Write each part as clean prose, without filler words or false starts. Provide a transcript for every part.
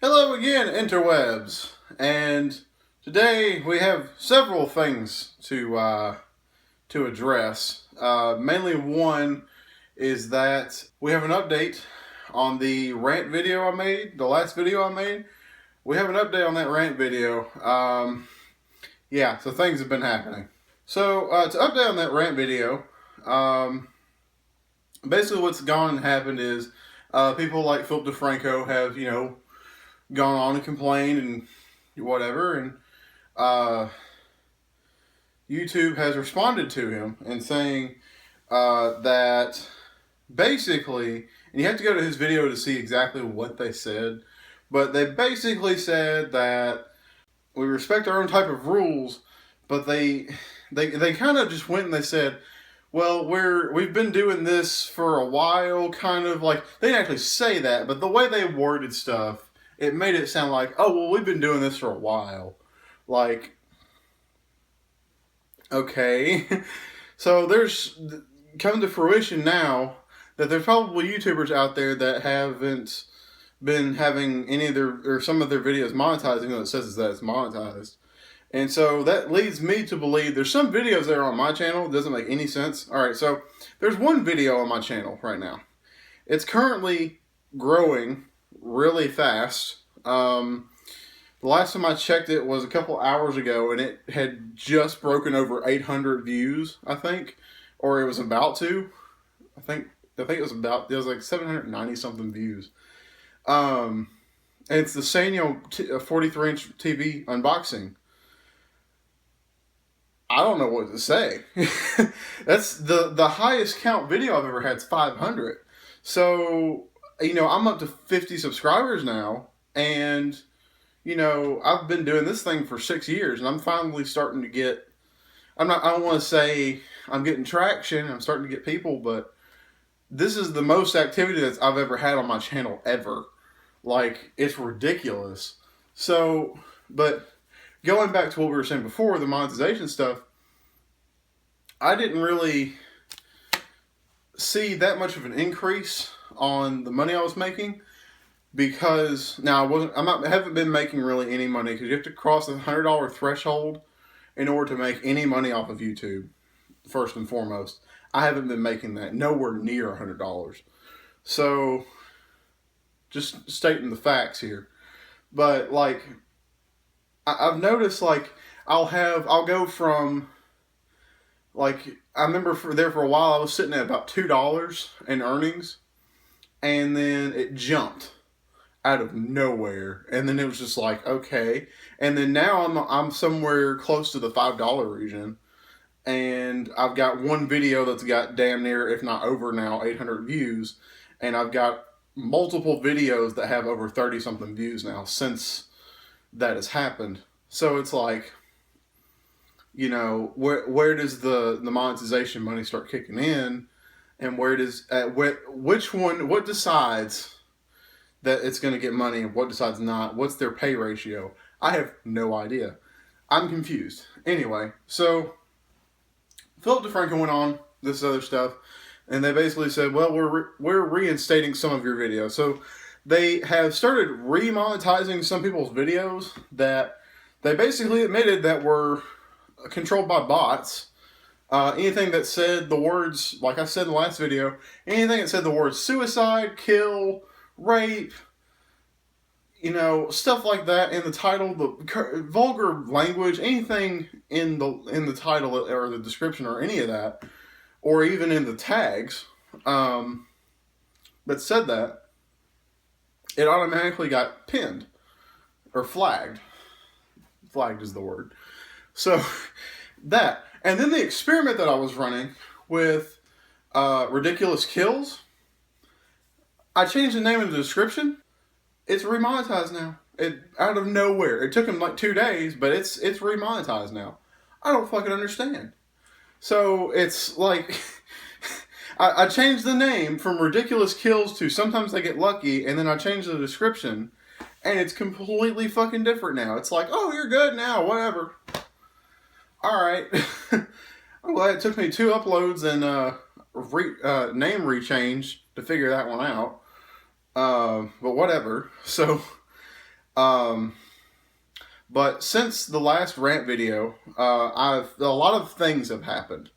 Hello again, interwebs, and today we have several things to address. Mainly one is that we have an update on the rant video I made, the last video I made. We have an update on that rant video. Yeah, so things have been happening. So to update on that rant video, basically what's gone and happened is people like Philip DeFranco have, gone on and complained and whatever, and YouTube has responded to him and saying that basically, and you have to go to his video to see exactly what they said, but they basically said that we respect our own type of rules, but they kind of just went and they said, well, we've been doing this for a while, kind of like, they didn't actually say that, but the way they worded stuff, it made it sound like, oh, well, we've been doing this for a while. Like, okay. So there's come to fruition now that there's probably YouTubers out there that haven't been having any of their, or some of their videos monetized, even though it says that it's monetized. And so that leads me to believe there's some videos that are on my channel. It doesn't make any sense. All right, so there's one video on my channel right now. It's currently growing really fast. The last time I checked it was a couple hours ago, and it had just broken over 800 views, I think, or it was about to. I think it was like 790 something views. And it's the Sanyo 43-inch TV unboxing. I don't know what to say. That's the highest count video I've ever had is 500. So, I'm up to 50 subscribers now, and, I've been doing this thing for 6 years, and I'm finally starting to get, I don't want to say I'm getting traction, I'm starting to get people, but this is the most activity that I've ever had on my channel ever. Like, it's ridiculous. So, but going back to what we were saying before, the monetization stuff, I didn't really see that much of an increase on the money I was making, because now I haven't been making really any money, because you have to cross the $100 threshold in order to make any money off of YouTube. First and foremost, I haven't been making that, nowhere near $100. So, just stating the facts here. But like, I've noticed, like, I'll go from, like, I remember for a while I was sitting at about $2 in earnings, and then it jumped out of nowhere, and then it was just like, okay, and then now I'm somewhere close to the $5 region, and I've got one video that's got damn near, if not over now, 800 views, and I've got multiple videos that have over 30 something views now since that has happened. So it's like, where does the monetization money start kicking in, and where does what decides that it's going to get money and what decides not? What's their pay ratio? I have no idea. I'm confused. Anyway, so Philip DeFranco went on this other stuff, and they basically said, well, we're reinstating some of your videos. So they have started remonetizing some people's videos that they basically admitted that were controlled by bots. Anything that said the words, like I said in the last video, anything that said the words suicide, kill, rape, stuff like that in the title, the vulgar language, anything in the title or the description or any of that, or even in the tags, that said that, it automatically got pinned or flagged. Flagged is the word. So that, and then the experiment that I was running with ridiculous kills, I changed the name in the description. It's remonetized now. It out of nowhere. It took him like 2 days, but it's remonetized now. I don't fucking understand. So it's like, I changed the name from ridiculous kills to sometimes I get lucky, and then I changed the description, and it's completely fucking different now. It's like, oh, you're good now, whatever. Alright. I'm glad it took me 2 uploads and name rechange to figure that one out. But whatever. So Um, but since the last rant video, a lot of things have happened.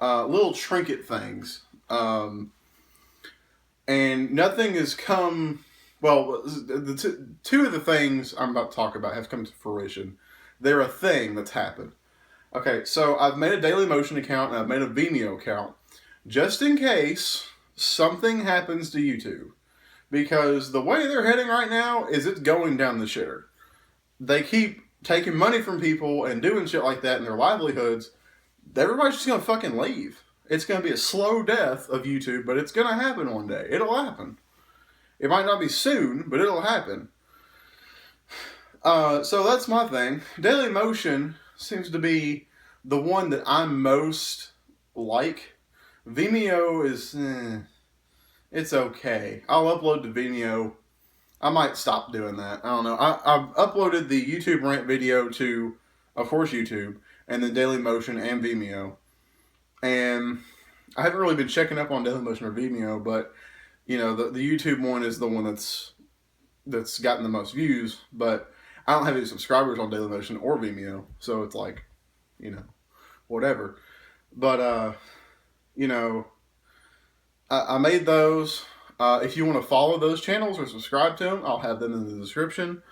Little trinket things. And nothing has come. Well, two of the things I'm about to talk about have come to fruition. They're a thing that's happened. Okay, so I've made a Daily Motion account and I've made a Vimeo account just in case something happens to YouTube. Because the way they're heading right now is it's going down the shitter. They keep taking money from people and doing shit like that in their livelihoods. Everybody's just going to fucking leave. It's going to be a slow death of YouTube, but it's going to happen one day. It'll happen. It might not be soon, but it'll happen. So that's my thing. Daily Motion seems to be the one that I'm most like. Vimeo is, it's okay. I'll upload to Vimeo. I might stop doing that. I don't know. I've uploaded the YouTube rant video to, of course, YouTube, and then Daily Motion and Vimeo. And I haven't really been checking up on Daily Motion or Vimeo, but, you know, the YouTube one is the one that's gotten the most views, but I don't have any subscribers on Daily Motion or Vimeo, so it's like, you know, whatever. But, you know, I made those. If you want to follow those channels or subscribe to them, I'll have them in the description,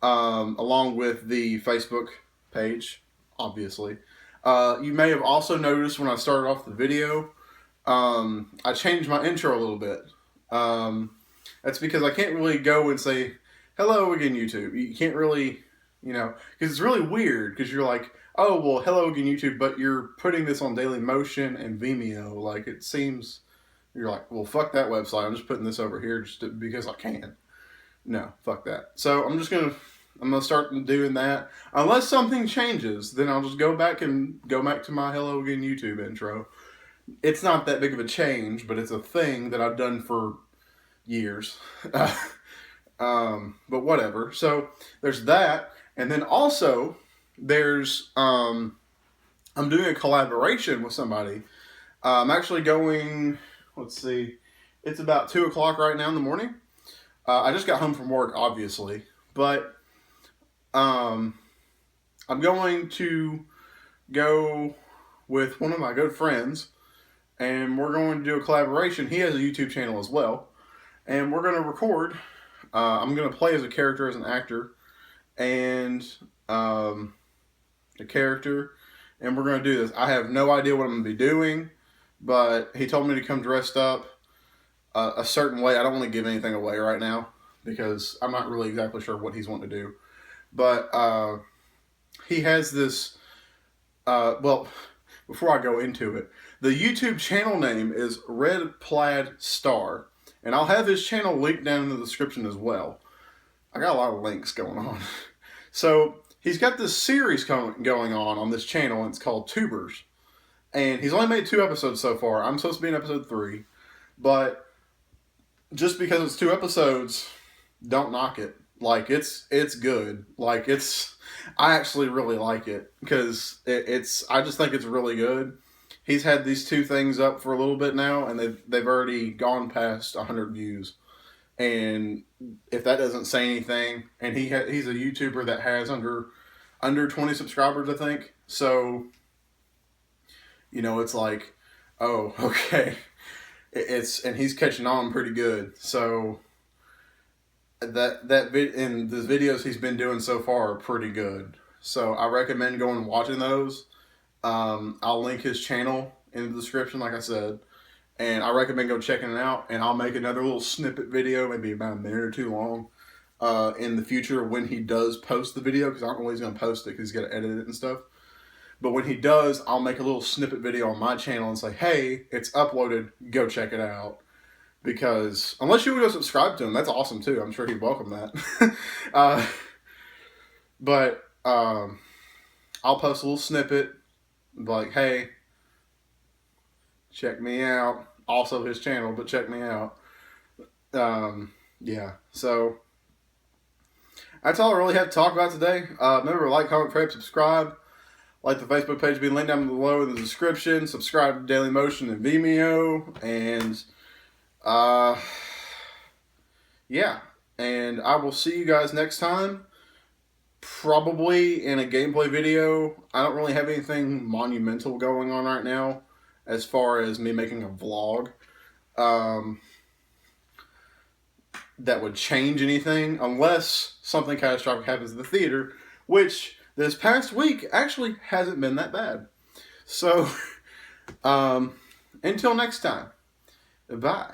along with the Facebook page, obviously. You may have also noticed when I started off the video, I changed my intro a little bit. That's because I can't really go and say, hello again, YouTube. You can't really, you know, because it's really weird, because you're like, oh, well, hello again, YouTube, but you're putting this on Daily Motion and Vimeo. Like, it seems, you're like, well, fuck that website. I'm just putting this over here just because I can. No, fuck that. So I'm going to start doing that. Unless something changes, then I'll just go back to my hello again, YouTube intro. It's not that big of a change, but it's a thing that I've done for years. But whatever. So there's that. And then also there's, I'm doing a collaboration with somebody. I'm actually going, let's see, it's about 2 o'clock right now in the morning. I just got home from work, obviously, but, I'm going to go with one of my good friends, and we're going to do a collaboration. He has a YouTube channel as well, and we're going to record. I'm going to play as a character, as an actor, and a character, and we're going to do this. I have no idea what I'm going to be doing, but he told me to come dressed up a certain way. I don't want to give anything away right now, because I'm not really exactly sure what he's wanting to do. But he has this, well, before I go into it, the YouTube channel name is Red Plaid Star. And I'll have his channel linked down in the description as well. I got a lot of links going on. So he's got this series going on this channel, and it's called Tubers. And he's only made 2 episodes so far. I'm supposed to be in episode 3. But just because it's 2 episodes, don't knock it. Like, it's good. Like, I actually really like it, because I just think it's really good. He's had these 2 things up for a little bit now, and they've already gone past 100 views. And if that doesn't say anything, and he's a YouTuber that has under 20 subscribers, I think. So, you know, it's like, oh, okay. And he's catching on pretty good. So and the videos he's been doing so far are pretty good. So I recommend going and watching those. I'll link his channel in the description, like I said, and I recommend go checking it out. And I'll make another little snippet video, maybe about a minute or 2 long, in the future when he does post the video, because I don't know when he's going to post it, because he's got to edit it and stuff. But when he does, I'll make a little snippet video on my channel and say, hey, it's uploaded, go check it out. Because unless you would go subscribe to him, that's awesome too. I'm sure he'd welcome that. But I'll post a little snippet, like, hey, check me out. Also his channel, but check me out. Yeah, so that's all I really have to talk about today. Remember, like, comment, favorite, subscribe. Like the Facebook page being linked down below in the description. Subscribe to Daily Motion and Vimeo. And, yeah. And I will see you guys next time. Probably in a gameplay video. I don't really have anything monumental going on right now as far as me making a vlog that would change anything unless something catastrophic happens in the theater, which this past week actually hasn't been that bad. So, until next time, bye.